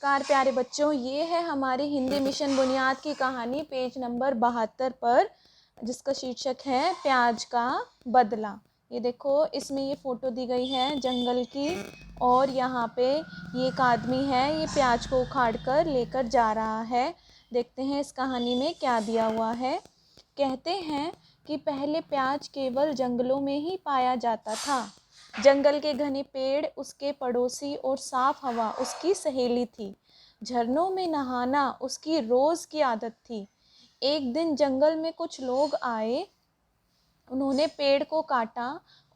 नमस्कार प्यारे बच्चों, ये है हमारी हिंदी मिशन बुनियाद की कहानी पेज नंबर 72 पर, जिसका शीर्षक है प्याज का बदला। ये देखो, इसमें ये फ़ोटो दी गई है जंगल की, और यहाँ पे ये एक आदमी है, ये प्याज को उखाड़ कर लेकर जा रहा है। देखते हैं इस कहानी में क्या दिया हुआ है। कहते हैं कि पहले प्याज केवल जंगलों में ही पाया जाता था। जंगल के घने पेड़ उसके पड़ोसी और साफ हवा उसकी सहेली थी। झरनों में नहाना उसकी रोज की आदत थी। एक दिन जंगल में कुछ लोग आए। उन्होंने पेड़ को काटा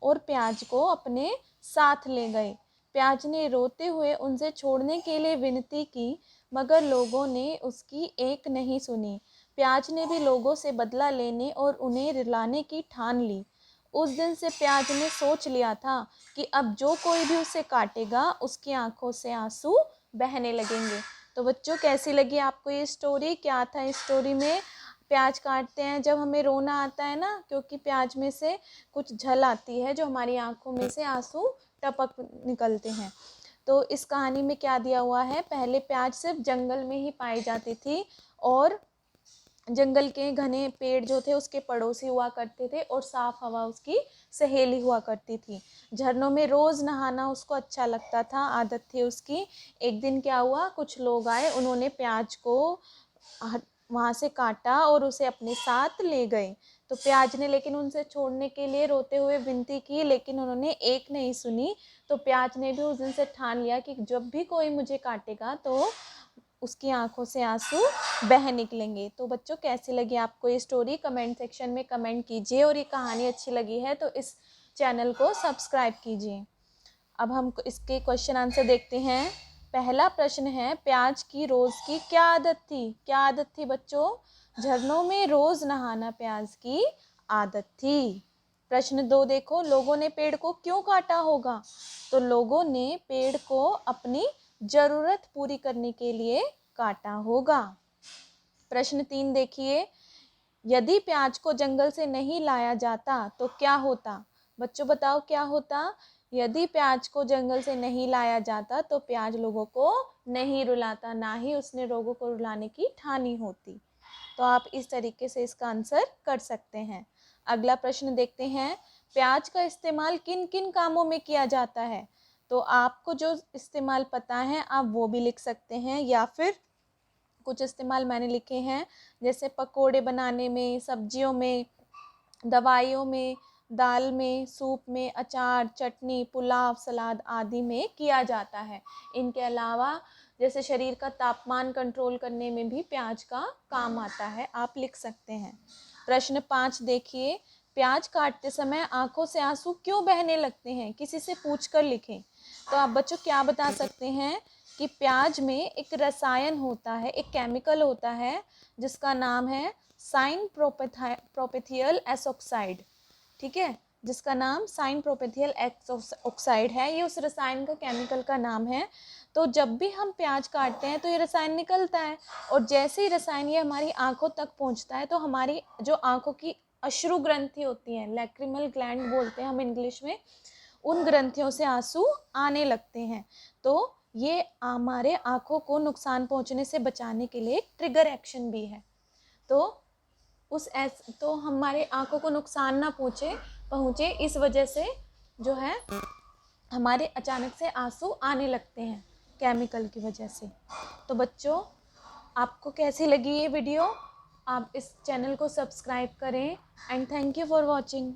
और प्याज को अपने साथ ले गए। प्याज ने रोते हुए उनसे छोड़ने के लिए विनती की, मगर लोगों ने उसकी एक नहीं सुनी। प्याज ने भी लोगों से बदला लेने और उन्हें रिलाने की ठान ली। उस दिन से प्याज ने सोच लिया था कि अब जो कोई भी उसे काटेगा उसकी आंखों से आंसू बहने लगेंगे। तो बच्चों, कैसी लगी आपको ये स्टोरी? क्या था इस स्टोरी में? प्याज काटते हैं जब हमें रोना आता है ना, क्योंकि प्याज में से कुछ झल आती है जो हमारी आंखों में से आंसू टपक निकलते हैं। तो इस कहानी में क्या दिया हुआ है? पहले प्याज सिर्फ जंगल में ही पाई जाती थी, और जंगल के घने पेड़ जो थे उसके पड़ोसी हुआ करते थे, और साफ हवा उसकी सहेली हुआ करती थी। झरनों में रोज़ नहाना उसको अच्छा लगता था, आदत थी उसकी। एक दिन क्या हुआ, कुछ लोग आए, उन्होंने प्याज को वहाँ से काटा और उसे अपने साथ ले गए। तो प्याज ने लेकिन उनसे छोड़ने के लिए रोते हुए विनती की, लेकिन उन्होंने एक नहीं सुनी। तो प्याज ने भी उस दिन से ठान लिया कि जब भी कोई मुझे काटेगा तो उसकी आंखों से आंसू बह निकलेंगे। तो बच्चों, कैसी लगी आपको ये स्टोरी? कमेंट सेक्शन में कमेंट कीजिए, और ये कहानी अच्छी लगी है तो इस चैनल को सब्सक्राइब कीजिए। अब हम इसके क्वेश्चन आंसर देखते हैं। पहला प्रश्न है, प्याज की रोज़ की क्या आदत थी? क्या आदत थी बच्चों? झरनों में रोज़ नहाना प्याज की आदत थी। प्रश्न 2 देखो, लोगों ने पेड़ को क्यों काटा होगा? तो लोगों ने पेड़ को अपनी ज़रूरत पूरी करने के लिए काटा होगा। प्रश्न 3 देखिए, यदि प्याज को जंगल से नहीं लाया जाता तो क्या होता? बच्चों बताओ क्या होता? यदि प्याज को जंगल से नहीं लाया जाता तो प्याज लोगों को नहीं रुलाता, ना ही उसने लोगों को रुलाने की ठानी होती। तो आप इस तरीके से इसका आंसर कर सकते हैं। अगला प्रश्न देखते हैं, प्याज का इस्तेमाल किन किन कामों में किया जाता है? तो आपको जो इस्तेमाल पता है आप वो भी लिख सकते हैं, या फिर कुछ इस्तेमाल मैंने लिखे हैं, जैसे पकोड़े बनाने में, सब्जियों में, दवाइयों में, दाल में, सूप में, अचार, चटनी, पुलाव, सलाद आदि में किया जाता है। इनके अलावा जैसे शरीर का तापमान कंट्रोल करने में भी प्याज का काम आता है, आप लिख सकते हैं। प्रश्न 5 देखिए, प्याज काटते समय आंखों से आंसू क्यों बहने लगते हैं? किसी से पूछ कर लिखें। तो आप बच्चों क्या बता सकते हैं कि प्याज में एक रसायन होता है, एक केमिकल होता है, जिसका नाम है साइन प्रोपेथियल एसोक्साइड। ठीक है, जिसका नाम साइन प्रोपेथियल ऑक्साइड है, ये उस रसायन का, केमिकल का नाम है। तो जब भी हम प्याज काटते हैं तो ये रसायन निकलता है, और जैसे ही रसायन ये हमारी आंखों तक पहुंचता है तो हमारी जो आंखों की अश्रु ग्रंथि होती है, लैक्रिमल ग्लैंड बोलते हैं हम इंग्लिश में, उन ग्रंथियों से आंसू आने लगते हैं। तो ये हमारे आंखों को नुकसान पहुंचने से बचाने के लिए एक ट्रिगर एक्शन भी है। तो हमारे आंखों को नुकसान ना पहुंचे इस वजह से जो है हमारे अचानक से आंसू आने लगते हैं, केमिकल की वजह से। तो बच्चों, आपको कैसी लगी ये वीडियो? आप इस चैनल को सब्सक्राइब करें, and thank you for watching.